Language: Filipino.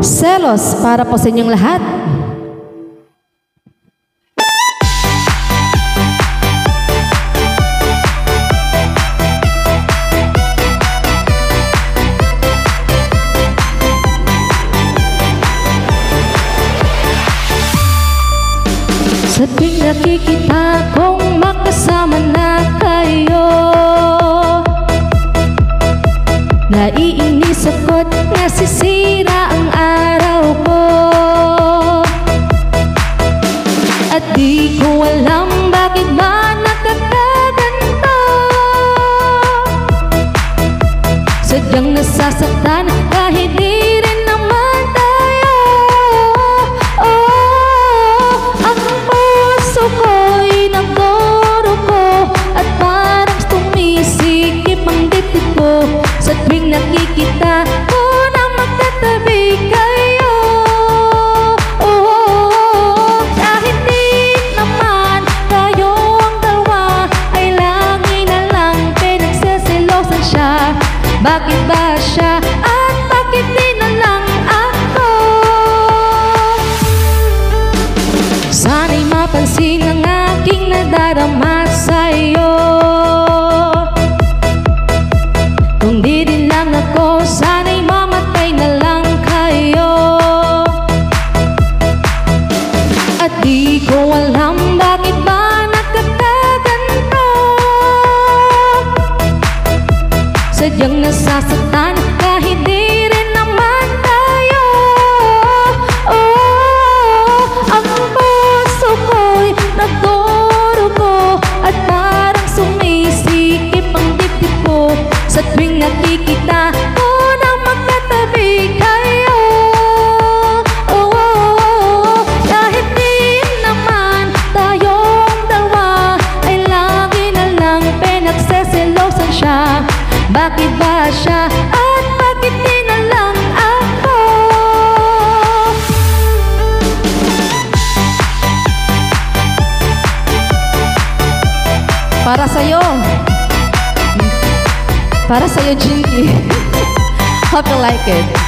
Selos para po sa inyong lahat. Sa tuwing nakikita kong makasama na kayo, naiinis ako't nasisira ang araw ko. At di ko alam bakit ba nakakaganto. Sadyang nasasaktan kahit di rin naman tayo. Ang puso ko'y nagduro ko at parang tumisikip ang dibdib ko sa tuwing nakikita ko na magkatabi kayo. Kahit di naman tayong dalawa ay lagi na lang pinagseselosan siya. Bakit ba siya at bakit di na lang ako? Sana'y mapansin ang aking nadarama sa'yo. Kung di din lang ako, sana'y mamatay na lang kayo. At di ko alam bakit ba nakakaganto. Sadyang nasasaktan kahit di rin naman tayo. Ang puso ko'y nagdurugo at parang sumisikip ang dibdib ko sa tuwing nakikita ko na magkatabi kayo. Kahit di naman tayong dalawa ay lagi na lang pinagseselosan siya. Bakit ba siya at bakit di na lang ako? Para sa'yo. Para sa'yo, Jinky. Hope you like it.